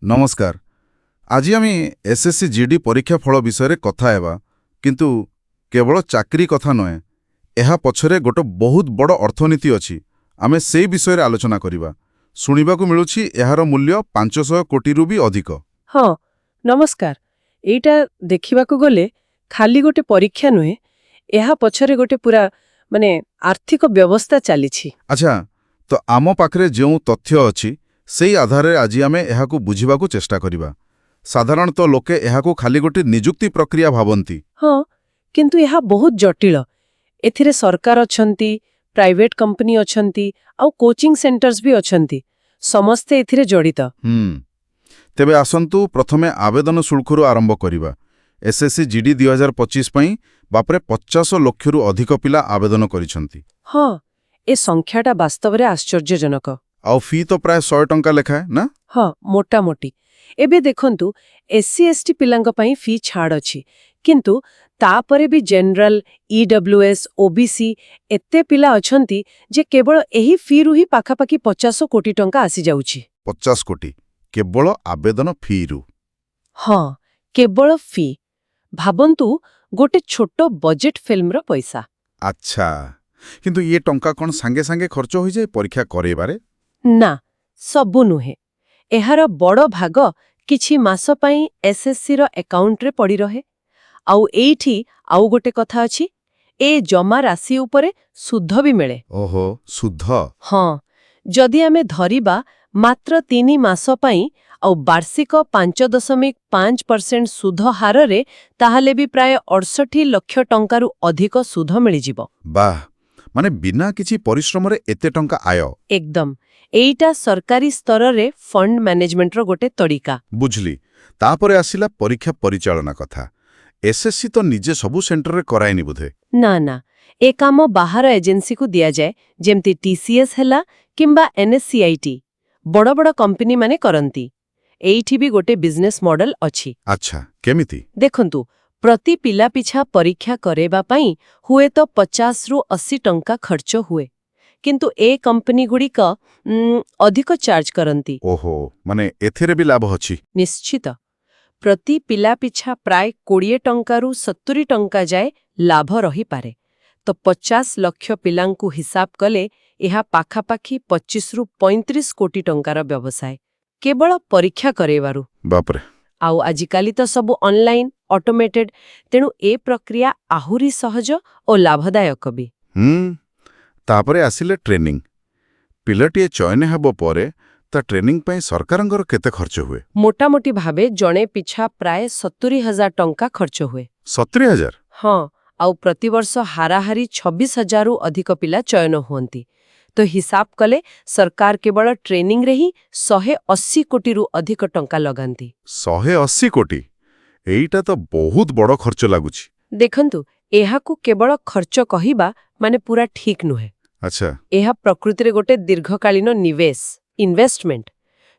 नमस्कार। आज आम एसएससी जीडी परीक्षा फल विषय कथा हेबा किंतु केवल चाकरी कथा नुहे यह पछरे गोटे बहुत बड़ अर्थनीति अछि। आमे से विषय आलोचना करिबा। सुनिबाकु मिलुछि एहार मूल्य 500 कोटी रु भी अधिक। हाँ नमस्कार। एटा देखिबाकु गले खाली गोटे परीक्षा नुहे एहा पछरे गोटे पूरा माने आर्थिक व्यवस्था चलीछि। अच्छा तो आम पाखरे जो तथ्य अछि सेई आधारे आज आमे एहाकु बुझिबाकु चेष्टा करिबा। साधारणतः लोके एहाकु खाली गोटे नियुक्ति प्रक्रिया भावंती। हाँ किंतु यह बहुत जटिल। एथिरे सरकार अछंती, प्राइवेट कंपनी अछंती आउ कोचिंग सेंटर्स भी अछंती, समस्ते एथिरे जड़ित। तेबे आसंतु प्रथमे आवेदन शुल्करू आरंभ करिबा। एसएससी जीडी 2025 पई बापरे 50 लाख रु अधिक पिला आवेदन करिसंती। हाँ ए संख्याटा वास्तव में आश्चर्यजनक। आउ फी तो प्राय 100 टंका लेखाए ना? हाँ मोटामोटी। एबे देखंतु एससी एसटी पिलांग पई फी छाड़ अछि किंतु तापरे भी जनरल ईडब्ल्यूएस ओबीसी एते पिला अछंती जे केवल एही फी रु ही पाखापाखी 50 कोटी टंका आसी जाउछि। 50 कोटी केवल आवेदन फी रु? हाँ केवल फी। भाबंतु गोटे छोटो बजेट फिल्मर पैसा। अच्छा किंतु ये टंका कौन सांगे सांगे खर्च हो जाए परीक्षा करेबारे? ना सबु नुहे। एहार बड़ भाग किछि मास पई एसएससी रो अकाउंट रे पड़ी रहे। आउ एठी आउ गोटे कथा अछि, ए जमा राशि उपरे सुध भी मिले। ओहो सुध? हाँ जदि आमे धरिबा मात्र 3 मास पई आउ वार्षिक 5.5% सुध हार रे ताहाले भी प्राय 68 लाख टंकारु अधिक सुध मिली जिवो। वाह, माने बिना किछि परिश्रम रे एते टंका आय? एकदम। एइटा सरकारी स्तर रे फंड मैनेजमेंट रो गोटे तरीका। बुझली। तापरे आसिला परीक्षा परिचालना कथा। एसएससी तो निजे सबु सेंटर रे करायनी बुधे? ना ना ए काम बाहर एजेंसी को दिया जाए, जेमती टीसीएस हैला किंबा एनएससीआईटी बड़ बड़ कंपनी माने करंती। एइठी भी गोटे बिजनेस मॉडल अछि। अच्छा केमिति? देखंतु प्रति पिला पिछा परीक्षा करेबा पई हुए तो 50 रु 80 टंका खर्च हुए किंतु ए कंपनी गुडी का अधिक चार्ज करंती। ओहो माने एथिरे भी लाभ अछि? निश्चित। प्रति पिला पिछा प्राय 20 टंकारु 70 टंका जाए लाभ रही पारे। तो 50 लाख पिलांकु हिसाब कले एहा पाखापाखी 25 रु 35 कोटी टंकार व्यवसाय केवल परीक्षा करेवारु। बापरे। आउ आजिकाली तो सब ऑनलाइन ऑटोमेटेड, तेणु ए प्रक्रिया आहुरी सहज और लाभदायक भी। तापरे आसिले ट्रेनिंग। पिलाटिए चयन हेबो परे ता ट्रेनिंग पई सरकारंगर केते खर्च हुए? मोटामोटी भावे जणे पिछा प्राय 70,000 टंका खर्च हुए। 70,000? हाँ आउ प्रतिवर्ष हाराहारी 26,000 रु अधिक पिला चयन हुअंती। तो हिसाब कले सरकार केवल ट्रेनिंग रे ही 180 कोटी रु अधिक टंका लगांती। 180 कोटी? एइटा तो बहुत बड़ खर्च लागुछि। देखंतु एहाकु केवल खर्च कहिबा माने पूरा ठीक नुहे। अच्छा। एहा प्रकृति रे गोटे दीर्घकालीन निवेश, इन्वेस्टमेंट।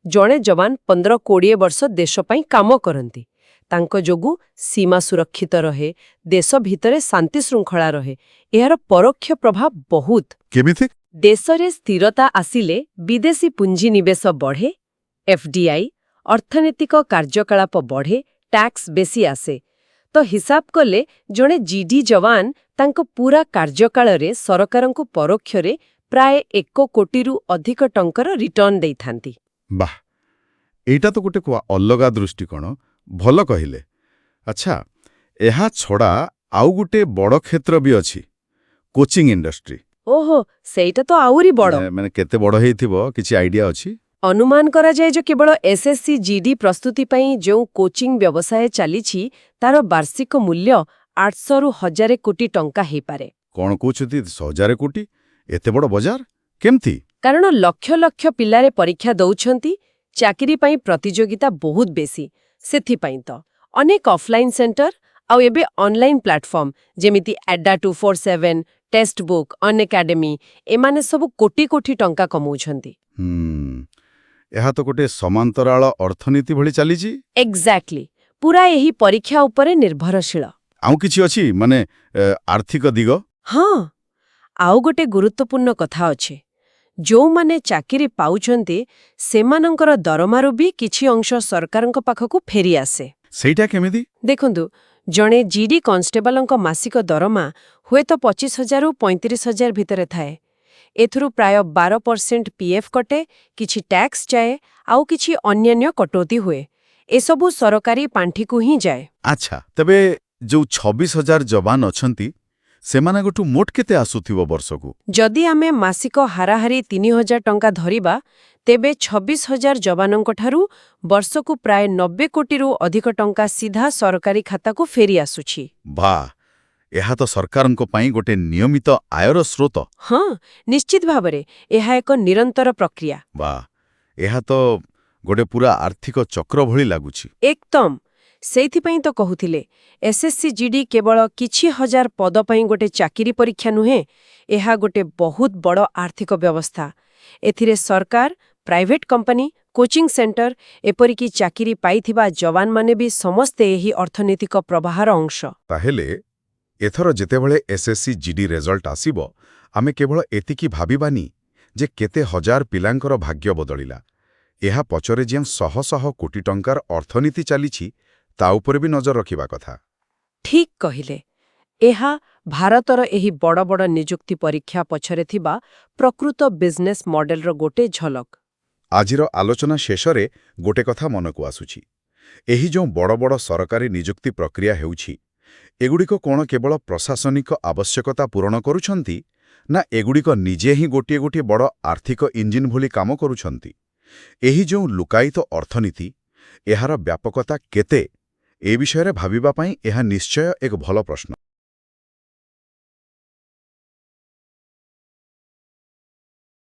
जणे जवान 15-20 वर्ष देश पई काम करंती, तांको जोगु सीमा सुरक्षित रहे, देश भितरे शांति श्रृंखला रहे। एहार परोक्ष प्रभाव बहुत। केमिति? देश रे स्थिरता आसिले विदेशी पुंजी निवेश बढ़े, एफडीआई अर्थनैतिक कार्यकलाप बढ़े, टैक्स बेसी आसे। तो हिसाब कले जणे जीडी जवान तांको पूरा कार्यकाल रे सरकारंकु परोक्ष रे प्राय 1 कोटी रु अधिक टंकर रिटर्न देई थांती। वाह, एइटा तो गोटे को अलगा दृष्टिकोण। भल कहिले। अच्छा एहा छड़ा आउ गोटे बड़ क्षेत्र भी अछि, कोचिंग इंडस्ट्री। ओहो सेइटा तो आउरी बड़। माने केते बड़ हेइथिबो किछि आइडिया अछि? अनुमान करा जाए जो केवल एसएससी जीडी प्रस्तुति पई जो कोचिंग व्यवसाय चलीछि तार वार्षिक मूल्य 800 रु 1000 कोटी टंका हे पारे। कोन कोचुति 1000 कोटी? एते बड़ बाजार केमथि? कारण लक्ष लक्ष पिलारे परीक्षा दउछंती, चाकरी पई प्रतियोगिता बहुत बेसी। सेथि पई तो अनेक ऑफलाइन सेंटर आउ एबे ऑनलाइन प्लेटफॉर्म जेमिति एडा 247, टेस्ट बुक, अन एकेडमी एमाने सब कोटी कोटी टंका कमाउछंती। एहा तो गोटे समांतराल अर्थनीति भली चलीछि। एग्जैक्टली। पूरा यही परीक्षा उपरे निर्भरशील। आउ किछि अछि माने आर्थिक दिग? हाँ आउ गोटे गुरुत्वपूर्ण कथा अछि। ଯୋଉମାନେ ଚାକିରି ପାଉଛନ୍ତି ସେମାନଙ୍କର ଦରମାରୁ ବି କିଛି ଅଂଶ ସରକାରଙ୍କ ପାଖକୁ ଫେରି ଆସେ। ସେଇଟା କେମିତି? ଦେଖନ୍ତୁ, ଜଣେ ଜିଡି କନଷ୍ଟେବଲଙ୍କ ମାସିକ ଦରମା ହୁଏତ 25,000ରୁ 35,000 ଭିତରେ ଥାଏ। ଏଥିରୁ ପ୍ରାୟ 12% ପିଏଫ୍ କଟେ, କିଛି ଟ୍ୟାକ୍ସ ଯାଏ, ଆଉ କିଛି ଅନ୍ୟାନ୍ୟ କଟୌତି ହୁଏ। ଏସବୁ ସରକାରୀ ପାଣ୍ଠିକୁ ହିଁ ଯାଏ। ଆଚ୍ଛା, ତେବେ ଯୋଉ 26,000 ଯବାନ ଅଛନ୍ତି ସେମାନଙ୍କଠୁ ମୋଟ କେତେ ଆସୁଥିବ ବର୍ଷକୁ? ଯଦି ଆମେ ମାସିକ ହାରାହାରି 3,000 ଟଙ୍କା ଧରିବା, ତେବେ 26,000 ଯବାନଙ୍କଠାରୁ ବର୍ଷକୁ ପ୍ରାୟ 90 କୋଟିରୁ ଅଧିକ ଟଙ୍କା ସିଧା ସରକାରୀ ଖାତାକୁ ଫେରି ଆସୁଛି। ବାଃ, ଏହା ତ ସରକାରଙ୍କ ପାଇଁ ଗୋଟେ ନିୟମିତ ଆୟର ସ୍ରୋତ। ହଁ, ନିଶ୍ଚିତ ଭାବରେ ଏହା ଏକ ନିରନ୍ତର ପ୍ରକ୍ରିୟା। ବାଃ, ଏହା ତ ଗୋଟେ ପୁରା ଆର୍ଥିକ ଚକ୍ର ଭଳି ଲାଗୁଛି। ଏକଦମ। ସେଇଥିପାଇଁ ତ କହୁଥିଲେ, ଏସ୍ଏସ୍ସି ଜିଡି କେବଳ କିଛି ହଜାର ପଦ ପାଇଁ ଗୋଟେ ଚାକିରି ପରୀକ୍ଷା ନୁହେଁ, ଏହା ଗୋଟେ ବହୁତ ବଡ଼ ଆର୍ଥିକ ବ୍ୟବସ୍ଥା। ଏଥିରେ ସରକାର, ପ୍ରାଇଭେଟ୍ କମ୍ପାନୀ, କୋଚିଂ ସେଣ୍ଟର, ଏପରିକି ଚାକିରି ପାଇଥିବା ଯବାନମାନେ ବି ସମସ୍ତେ ଏହି ଅର୍ଥନୈତିକ ପ୍ରବାହର ଅଂଶ। ତାହେଲେ ଏଥର ଯେତେବେଳେ ଏସ୍ଏସ୍ସି ଜିଡି ରେଜଲ୍ଟ ଆସିବ, ଆମେ କେବଳ ଏତିକି ଭାବିବାନି ଯେ କେତେ ହଜାର ପିଲାଙ୍କର ଭାଗ୍ୟ ବଦଳିଲା। ଏହା ପଛରେ ଯେଉଁ ଶହ ଶହ କୋଟି ଟଙ୍କାର ଅର୍ଥନୀତି ଚାଲିଛି, ତା ଉପରେ ବି ନଜର ରଖିବା କଥା। ଠିକ୍ କହିଲେ। ଏହା ଭାରତର ଏହି ବଡ଼ ବଡ଼ ନିଯୁକ୍ତି ପରୀକ୍ଷା ପଛରେ ଥିବା ପ୍ରକୃତ ବିଜନେସ୍ ମଡେଲର ଗୋଟେ ଝଲକ। ଆଜିର ଆଲୋଚନା ଶେଷରେ ଗୋଟେ କଥା ମନକୁ ଆସୁଛି। ଏହି ଯେଉଁ ବଡ଼ ବଡ଼ ସରକାରୀ ନିଯୁକ୍ତି ପ୍ରକ୍ରିୟା ହେଉଛି, ଏଗୁଡ଼ିକ କ'ଣ କେବଳ ପ୍ରଶାସନିକ ଆବଶ୍ୟକତା ପୂରଣ କରୁଛନ୍ତି, ନା ଏଗୁଡ଼ିକ ନିଜେ ହିଁ ଗୋଟିଏ ଗୋଟିଏ ବଡ଼ ଆର୍ଥିକ ଇଞ୍ଜିନ ଭଳି କାମ କରୁଛନ୍ତି? ଏହି ଯେଉଁ ଲୁକାୟିତ ଅର୍ଥନୀତି, ଏହାର ବ୍ୟାପକତା କେତେ, ଏ ବିଷୟରେ ଭାବିବା ପାଇଁ ଏହା ନିଶ୍ଚୟ ଏକ ଭଲ ପ୍ରଶ୍ନ।